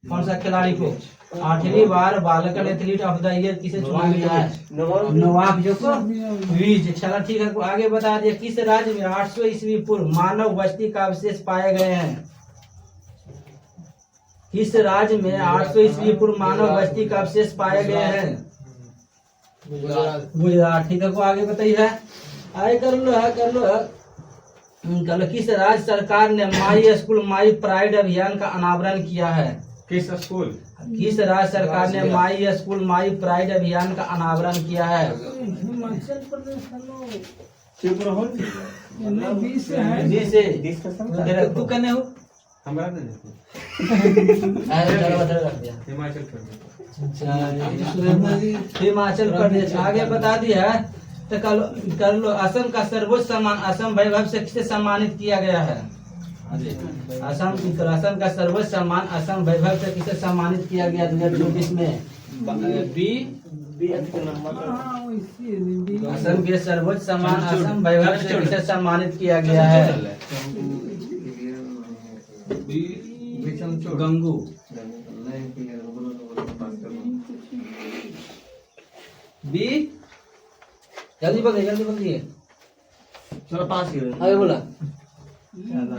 कौन सा खिलाड़ी को 8वीं बार बालकन एथलीट ऑफ द ईयर किसे चुना गया है? नोवाक जोकोविच। चलो ठीक है, आगे बता दिए किस राज्य में 800 ईस्वी पूर्व मानव बस्ती का अवशेष पाए गए हैं? किस राज्य में 800 ईस्वी पूर्व मानव बस्ती का अवशेष पाए गए हैं? गुजरात। ठीक है, को आगे बताइए। आगे कर लो। कल किस राज्य सरकार ने माई स्कूल माई प्राइड अभियान का अनावरण किया है? किस स्कूल? किस राज्य सरकार ने माई स्कूल माई प्राइड अभियान का अनावरण किया है? हिमाचल प्रदेश। तू कहने हो हिमाचल प्रदेश। आगे बता दिया है तो कर लो। असम का सर्वोच्च सम्मान असम वैभव से किसे सम्मानित किया गया है? असम का सर्वोच्च सम्मान असम वैभव से किसे सम्मानित किया गया 2024 में? असम के सर्वोच्च सम्मान असम वैभव से किसे सम्मानित किया गया है? गंगू। बी जल्दी बोलिए। चलो पास ही आगे बोला।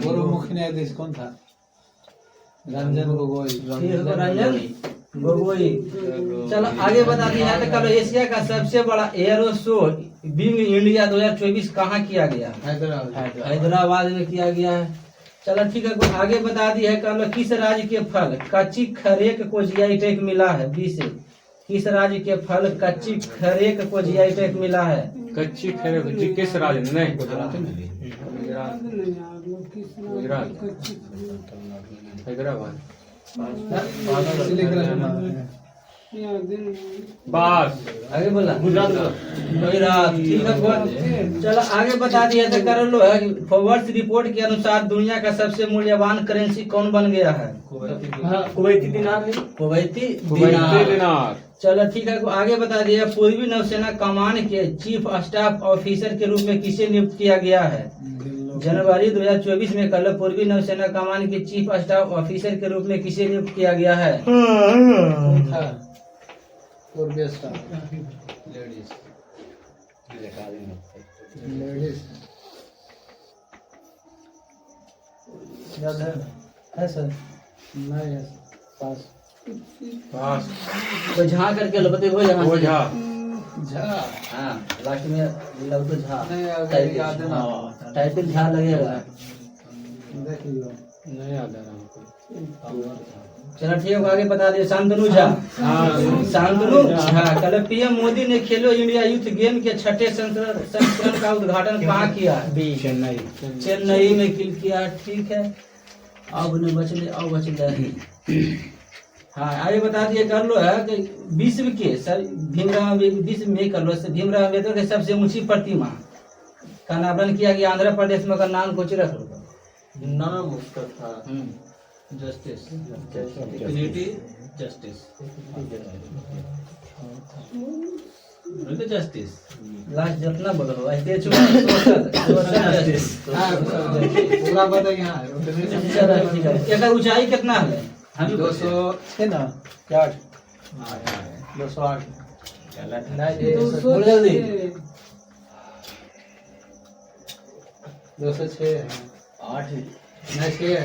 पूर्व मुख्य न्यायाधीश कौन था? रंजन गोगोई। रंजन गोगोई। चलो आगे बता दिया है। तो कल एशिया का सबसे बड़ा एयरो शो बिंग इंडिया 2024 कहाँ किया गया? हैदराबाद में किया गया है। चलो ठीक है, आगे बता दी है। कल किस राज्य के फल कच्ची खरेक को जीआई टैग मिला है? बी से किस राज्य के फल कच्ची खरेक को जीआई टैग मिला है? कच्ची खरेक किस राज्य में? नहीं, गुजरात, हैदराबाद, बस। आगे बोला गुजरात। ठीक है, चलो आगे बता दिया तो कर लो। फोर्ब्स रिपोर्ट के अनुसार दुनिया का सबसे मूल्यवान करेंसी कौन बन गया है? कुवैती दिनार। कुवैती दिनार। चलो ठीक है, आगे बता दिया। पूर्वी नौसेना कमान के चीफ स्टाफ ऑफिसर के रूप में किसे नियुक्त किया गया है? जनवरी 2024 में कल पूर्वी नौसेना कमान के चीफ स्टाफ ऑफिसर के रूप में किसे नियुक्त किया गया है? लेडीज है सर? नहीं है। पास तो झा करके लो बताइए। वो झा। हाँ, लास्ट में लग तो झा टाइटल झा लगेगा। नहीं याद है हमको। चलो ठीक है, आगे बता दिए। शांतनु झा। शांतनु झा। कल पीएम मोदी ने खेलो इंडिया यूथ गेम के 6ठे संस्करण का उद्घाटन कहाँ किया? चेन्नई में किया। ठीक है, अब ने बचले। हाँ, आगे बता दिए कर लो है कि विश्व के विश्व में कर लो भीमराव अम्बेडकर के सबसे ऊंची प्रतिमा का अनावरण किया गया आंध्र प्रदेश में। का नाम कुछ रख लो। नाम उसका था justice equity justice justice last जितना बोलो ऐसे पूरा बताइए। एक ऊंचाई कितना है? 200 है ना? 8 208 जल्दी 206 8 नहीं 6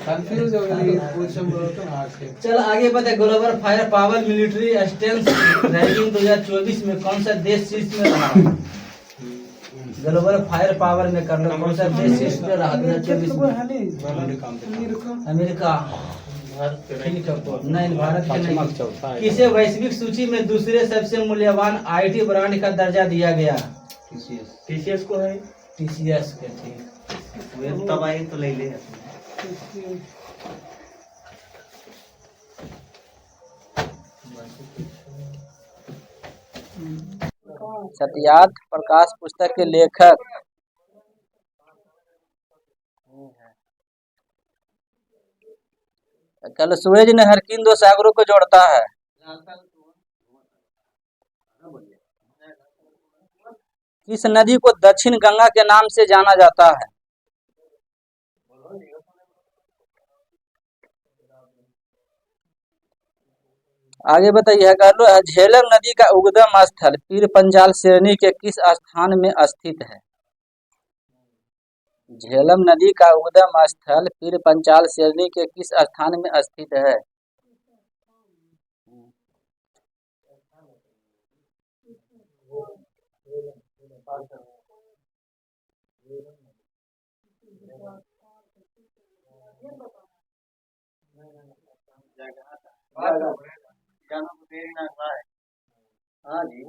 कंफ्यूज हो गई। पूछो बोलो तो 8 है। चल आगे बता। Global fire power military strength ranking 2024 में कौन सा देश शीर्ष में रहा? ग्लोबल फायर पावर में करना कौन सा देश शीर्ष में रहा 2024 में? अमेरिका। नहीं, भारत के नहीं। किसे वैश्विक सूची में दूसरे सबसे मूल्यवान आईटी ब्रांड का दर्जा दिया गया? टीसीएस को है। टीसीएस के। ठीक, तब आई तो ले ले। सत्यार्थ प्रकाश पुस्तक के लेखक कल सूरज ने हर किन दो सागरों को जोड़ता है? किस नदी को दक्षिण गंगा के नाम से जाना जाता है? आगे बताइए कर लो। झेलम नदी का उद्गम स्थल पीर पंजाल श्रेणी के किस स्थान में स्थित है? झेलम नदी का उद्गम स्थल पीर पंचाल श्रेणी के किस स्थान में स्थित है? हाँ जी,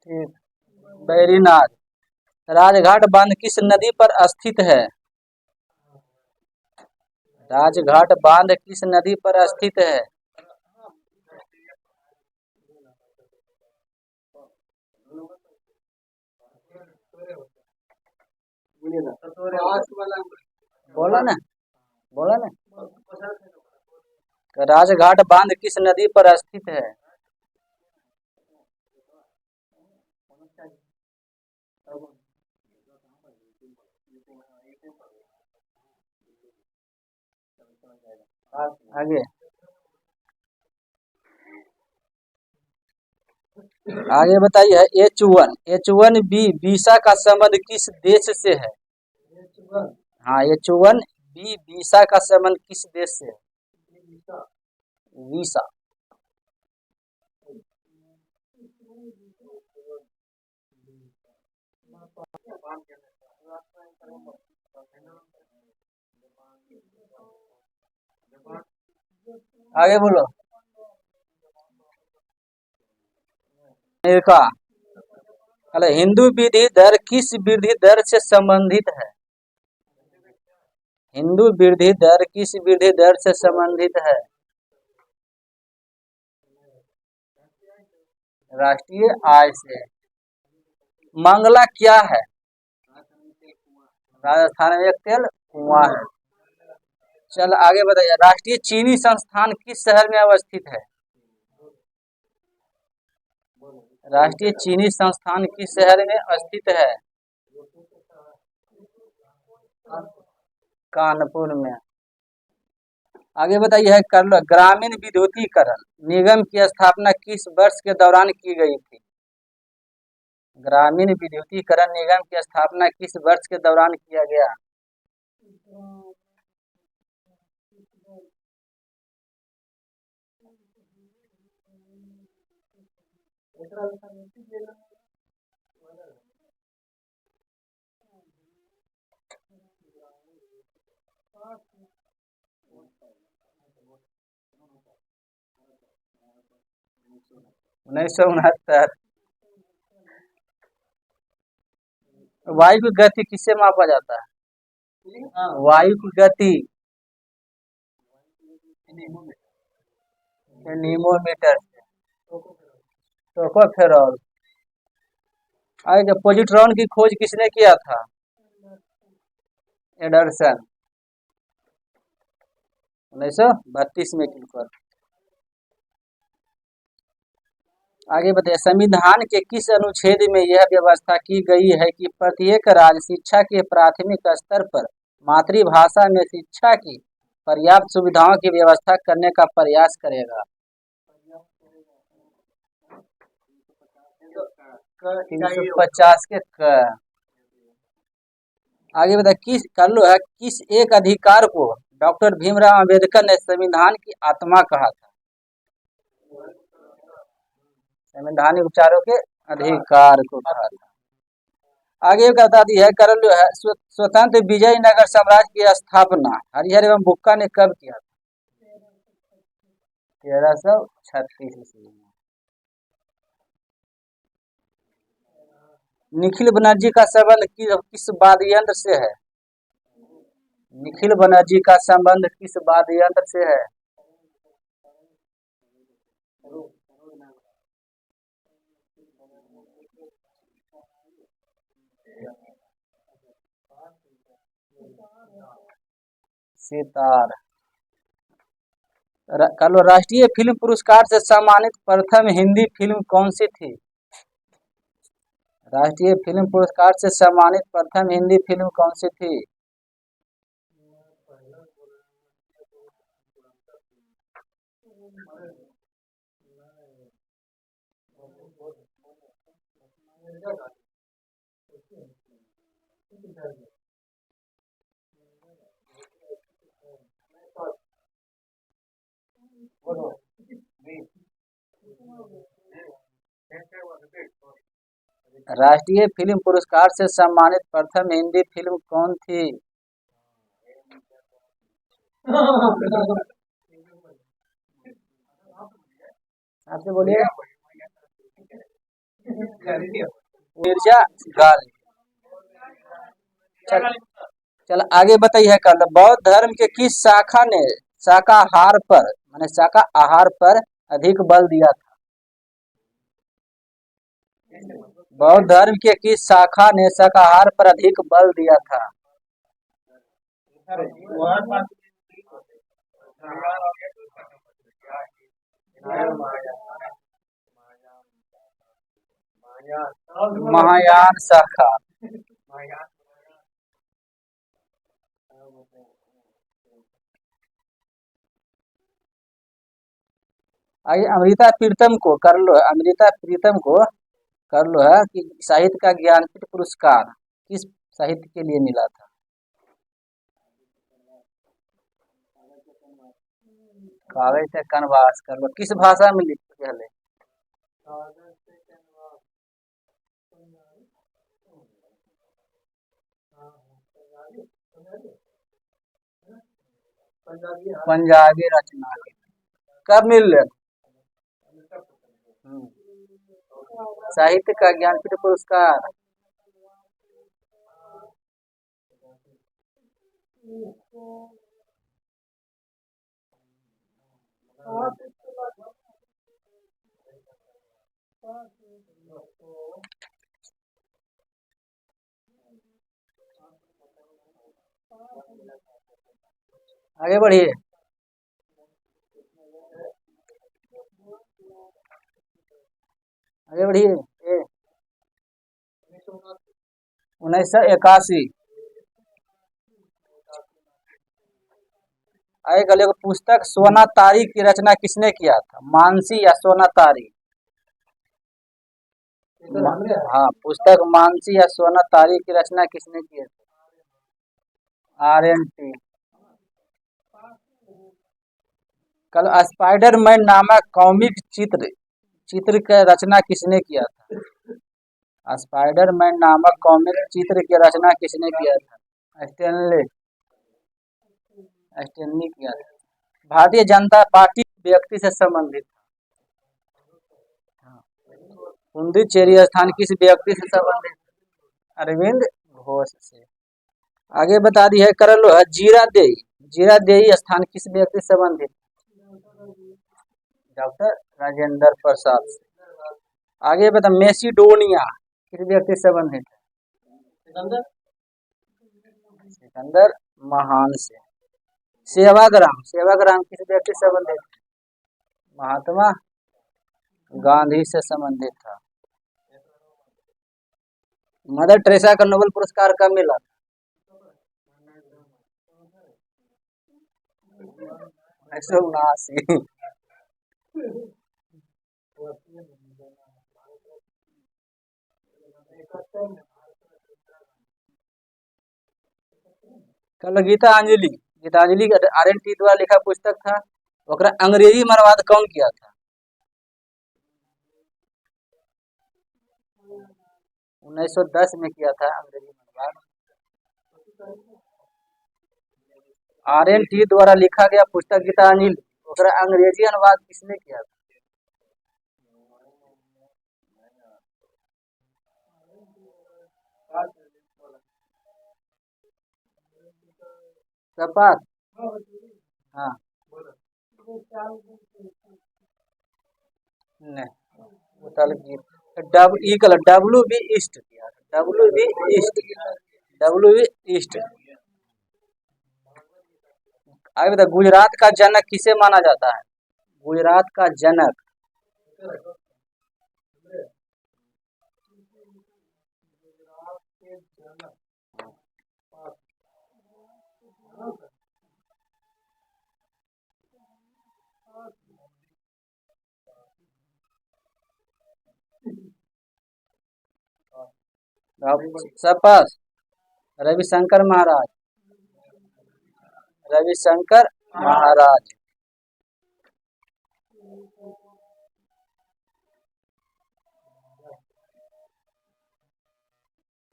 ठीक। बैरीनाथ। राजघाट बांध किस नदी पर स्थित है? राजघाट बांध किस नदी पर स्थित है? बोला ना, बोला ना। राजघाट बांध किस नदी पर स्थित है? आगे आगे बताइए। H1B वीसा का संबंध किस देश से है? हाँ, H1B वीसा का संबंध किस देश से है? वीसा। आगे बोलो। अमेरिका। अरे हिंदू वृद्धि दर किस वृद्धि दर से संबंधित है? हिंदू वृद्धि दर किस वृद्धि दर से संबंधित है? राष्ट्रीय आय से। मंगला क्या है? राजस्थान में एक तेल कुआं है। चल आगे बताइए। राष्ट्रीय चीनी संस्थान किस शहर में अवस्थित है? राष्ट्रीय चीनी संस्थान किस शहर में स्थित है? कानपुर में। आगे बताइए है कर लो। ग्रामीण विद्युतीकरण निगम की स्थापना किस वर्ष के दौरान की गई थी? ग्रामीण विद्युतीकरण निगम की स्थापना किस वर्ष के दौरान किया गया? उन्नीस सौ उनहत्तर। वायु की गति किससे मापा जाता है? वायु की गति एनीमोमीटर से। टोकोफेरॉल। आगे पॉजिट्रॉन की खोज किसने किया था? एडरसन। 1932 में किया। आगे बताइए। संविधान के किस अनुच्छेद में यह व्यवस्था की गई है कि प्रत्येक राज्य शिक्षा के प्राथमिक स्तर पर मातृभाषा में शिक्षा की पर्याप्त सुविधाओं की व्यवस्था करने का प्रयास करेगा? 350 के क। आगे बताइए। किस कर लो है किस एक अधिकार को डॉक्टर भीमराव अंबेडकर ने संविधान की आत्मा कहा था? संवैधानिक उपचारों के अधिकार को कहा था। आगे बता दी है कर लो है। स्वतंत्र विजयनगर साम्राज्य की स्थापना हरिहर एवं बुक्का ने कब किया था? 1336 ईस्वी में। निखिल बनर्जी का संबंध किस वाद्य यंत्र से है? निखिल बनर्जी का संबंध किस वाद्य यंत्र से है? सितार। कर लो। राष्ट्रीय फिल्म पुरस्कार से सम्मानित प्रथम हिंदी फिल्म कौन सी थी? राष्ट्रीय फिल्म पुरस्कार से सम्मानित प्रथम हिंदी फिल्म कौन सी थी? राष्ट्रीय फिल्म पुरस्कार से सम्मानित प्रथम हिंदी फिल्म कौन थी? आपसे बोलिए। मिर्जा गालिब। चल चल आगे बताइए। कल बौद्ध धर्म के किस शाखा ने शाकाहार पर माने शाकाहार पर अधिक बल दिया था? बौद्ध धर्म के किस शाखा ने शाकाहार पर अधिक बल दिया था? महायान शाखा। आइए अमृता प्रीतम को कर लो है कि साहित्य का ज्ञानपीठ पुरस्कार किस साहित्य के लिए मिला था? कागज से कनवास कर लो। किस भाषा में लिखते हले? पंजाबी रचना। कब मिल रहे? साहित्य का ज्ञानपीठ पुरस्कार आगे बढ़िए। आगे बढ़िए। 1981। आगे कल एगो पुस्तक सोना तारी की रचना किसने किया था? मानसी या सोना तारी? हाँ, पुस्तक मानसी या सोना तारी की रचना किसने की थी? RNT। कल स्पाइडरमैन नामक कॉमिक चित्र की रचना किसने किया था? स्पाइडरमैन नामक कॉमिक चित्र की रचना किसने किया था? स्टैनली किया था। भारतीय जनता पार्टी व्यक्ति से संबंधित था। पुडुचेरी स्थान किस व्यक्ति से संबंधित? अरविंद घोष से। आगे बता दी है कर लो है जीरादेई स्थान किस व्यक्ति से संबंधित? डॉक्टर राजेंद्र प्रसाद से। आगे बता मेसिडोनिया किस व्यक्ति से संबंधित है? सिकंदर महान से। सेवाग्राम किस व्यक्ति से संबंधित है? महात्मा गांधी से संबंधित था। मदर टेरेसा का नोबेल पुरस्कार कब मिला? 1979। कल गीतांजलि RNT द्वारा लिखा पुस्तक था। ओकरा अंग्रेजी में अनुवाद कौन किया था? 1910 में किया था अंग्रेजी में अनुवाद। RNT द्वारा लिखा गया पुस्तक गीतांजलि ओकरा अंग्रेजी अनुवाद किसने किया था? सपाट। हाँ नहीं WB ईस्ट किया था। WB east. आगे बता गुजरात का जनक किसे माना जाता है? गुजरात का जनक सब पास। रविशंकर महाराज। रविशंकर महाराज।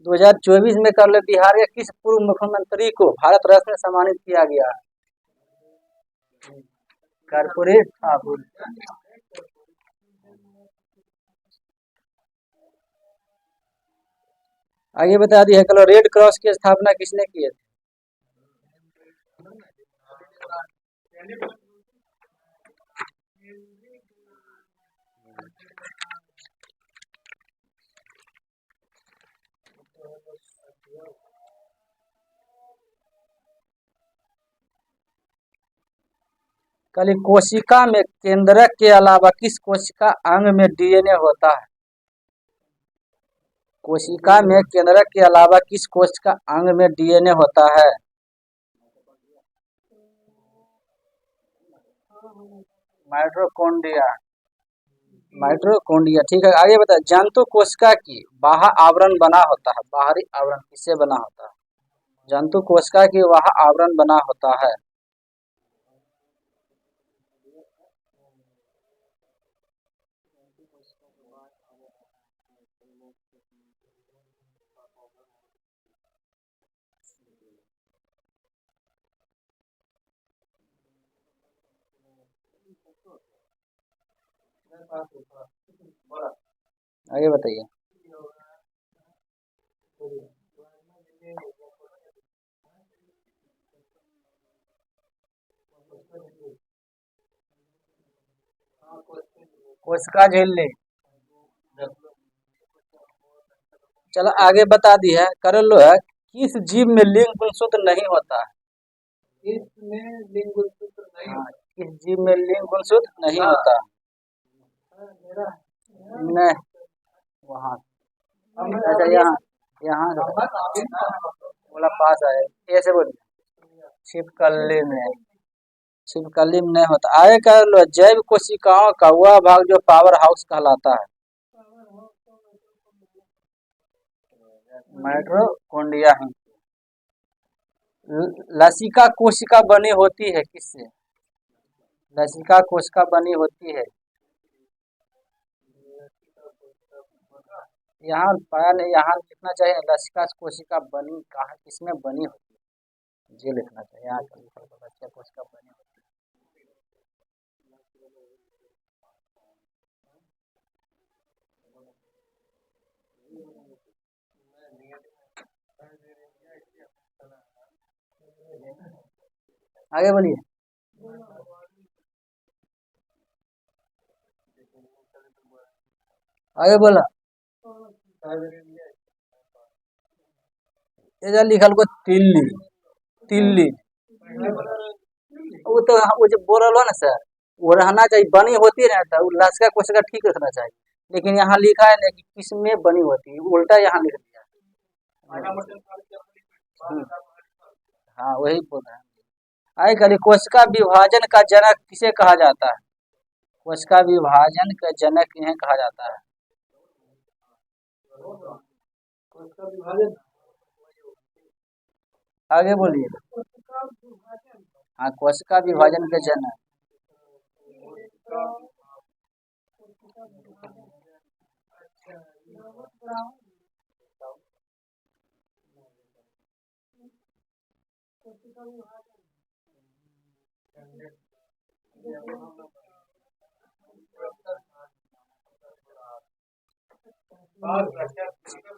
2024 में कर लो, बिहार के किस पूर्व मुख्यमंत्री को भारत रत्न से सम्मानित किया गया? कर्पूरी ठाकुर। आगे बता दिया कल रेड क्रॉस की स्थापना किसने की है? कल कोशिका में केंद्रक के अलावा किस कोशिका अंग में डीएनए होता है? कोशिका में केंद्रक के अलावा किस कोशिका अंग में डीएनए होता है? माइटोकॉन्ड्रिया। माइटोकॉन्ड्रिया, ठीक है। आगे बता, जंतु कोशिका की बाह्य आवरण बना होता है, बाहरी आवरण किससे बना होता है? जंतु कोशिका की बाह्य आवरण बना होता है। आगे बताइए। कोशिका झिल्ली। चलो आगे बता दी है, कर लो है, किस जीव में लिंग गुणसूत्र नहीं होता है? इसमें लिंग गुणसूत्र नहीं हाँ, किस जीव में लिंग गुणसूत्र नहीं होता? नहीं, वहाँ। अच्छा, यहाँ बोला पास आए, ऐसे बोलिए। छिपकली में, छिपकली में नहीं होता। आगे कर लो, जैव कोशिकाओं का वह भाग जो पावर हाउस कहलाता है? माइटोकॉन्ड्रिया है। लसिका कोशिका बनी होती है किससे? लसिका कोशिका बनी होती है, यहाँ पाया नहीं, यहाँ लिखना चाहिए लसिका कोशिका बनी कहाँ किसमें बनी होती है, ये लिखना चाहिए। यहाँ लसिका कोशिका बनी होती है। आगे बोलिए। आगे बोला, ये लिखल को तिल्ली, तिल्ली। वो तो वो जो बोल रहा ना सर, वो रहना चाहिए, बनी होती है ना, तो लसिका कोशिका ठीक रखना चाहिए, लेकिन यहाँ लिखा है ना कि किसमें बनी होती है, उल्टा यहाँ लिख दिया। हाँ वही बोल रहे हैं। आगे करिए, कोशिका विभाजन का जनक किसे कहा जाता है? कोशिका विभाजन का जनक इन्हें कहा जाता है। आगे बोलिए। हाँ, कोशिका विभाजन के जनक।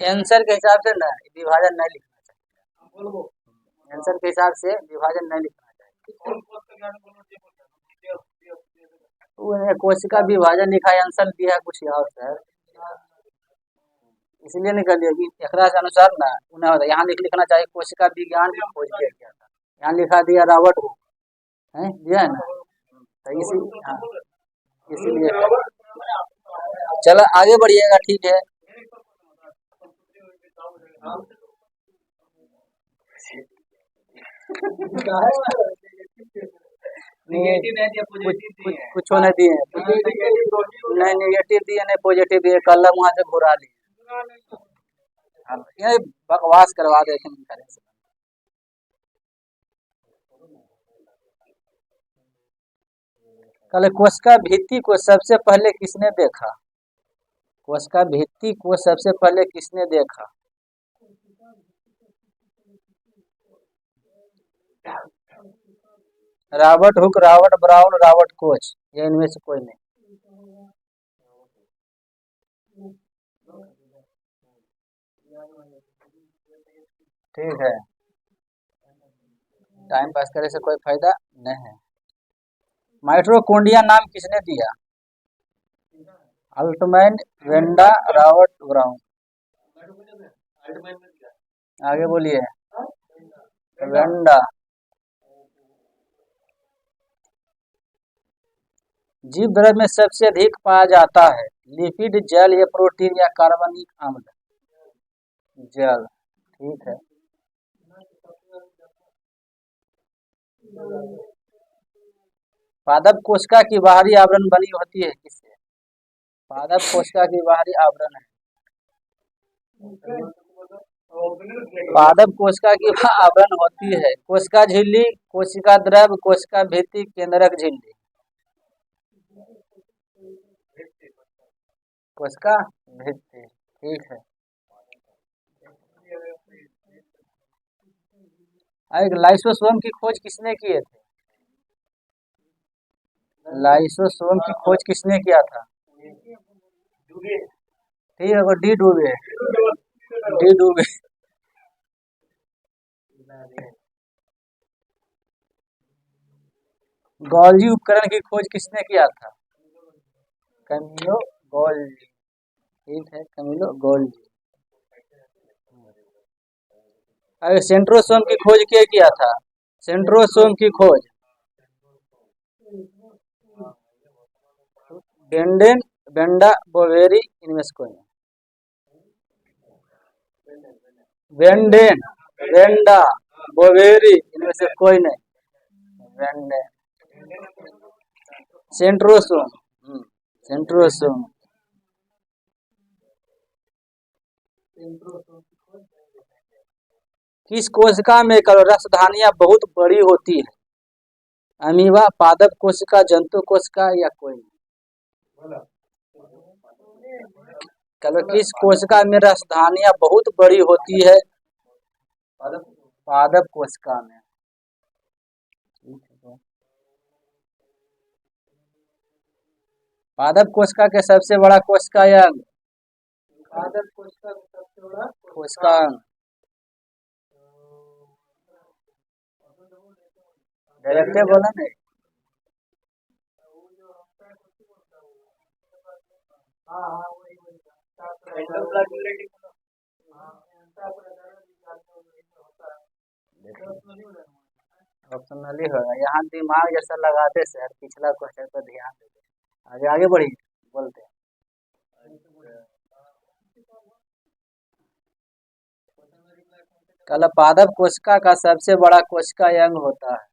आंसर के हिसाब से ना विभाजन नहीं लिखना चाहिए, आंसर के हिसाब से विभाजन नहीं लिखना चाहिए। कोशिका विभाजन लिखा है, आंसर दिया है कुछ और सर, इसलिए निकल दिया कि एकरा के अनुसार ना उन्हें होता। यहाँ लिखना चाहिए कोशिका विज्ञान की खोज किया गया था, यहाँ लिखा दिया रॉबर्ट हुक है, दिया है ना, तो इसी हाँ इसीलिए। चलो आगे बढ़िएगा, ठीक है। कुछ नहीं दिए, नहीं नेगेटिव दिए नहीं पॉजिटिव दिए, कलम वहाँ से घुरा लिए। ये बकवास करवा दे लेकिन करे से। कल कोशिका भित्ति को सबसे पहले किसने देखा? कोशिका भित्ति को सबसे पहले किसने देखा? Robert Hooke, Robert brown, Robert Koch, या इनमें से कोई नहीं। ठीक है, टाइम पास करने से कोई फायदा नहीं है। माइटोकॉन्ड्रिया नाम किसने दिया? Altmann, Benda, Robert Brown. आगे बोलिए। वेंडा। जीव द्रव्य में सबसे अधिक पाया जाता है लिपिड, जल या प्रोटीन या कार्बनिक अम्ल? जल। ठीक है। पादप कोशिका की बाहरी आवरण बनी होती है किससे? पादप कोशिका की बाहरी आवरण है। पादप कोशिका की आवरण होती है कोशिका झिल्ली, कोशिका द्रव्य, कोशिका भित्ति, केंद्रक झिल्ली। कोशिका भित्ति। ठीक है। एक लाइसोसोम की खोज किसने किए थे? लाइसोसोम की खोज किसने किया था? ठीक है, वो डी डूबे। डी डूबे। गॉल्जी उपकरण की खोज किसने किया था? Camillo Golgi. ठीक है, कैमिलो गॉल्जी। अरे सेंट्रोसोम की खोज क्या किया था? सेंट्रोसोम की खोज बेंडेन, बेंडा, बोवेरी, इनमें से कोई नहीं। बेंडेन, बेंडा, बोवेरी, इनमें से कोई नहीं। बेंडेन। सेंट्रोसोम। सेंट्रोसोम। किस कोशिका में रसधानियां बहुत बड़ी होती है? अमीबा, पादप कोशिका, जंतु कोशिका या कोई नहीं? चलो, किस कोशिका में रसधानियां बहुत बड़ी होती है? पादप कोशिका में। पादप कोशिका के सबसे बड़ा कोशिका अंग? पादप कोशिका का सबसे बड़ा कोशिका अंग डायरेक्टे बोला नहीं। ऑप्शनली होगा, यहाँ दिमाग जैसा लगाते सर, पिछला क्वेश्चन पर ध्यान देते। आगे आगे बढ़िए, बोलते हैं। कल पादप कोशिका का सबसे बड़ा कोशिका अंग होता है?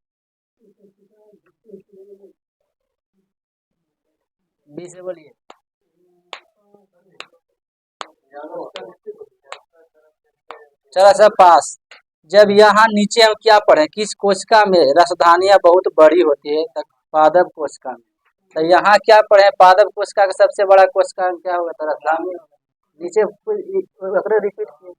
बी से बोलिए। चलो सब पास। जब यहाँ नीचे हम क्या पढ़े, किस कोशिका में रसधानियां बहुत बड़ी होती है? तो पादप कोशिका में। तो यहाँ क्या पढ़े, पादप कोशिका का सबसे बड़ा कोशिका क्या होगा? तो रसधानी। नीचे रिपीट किए।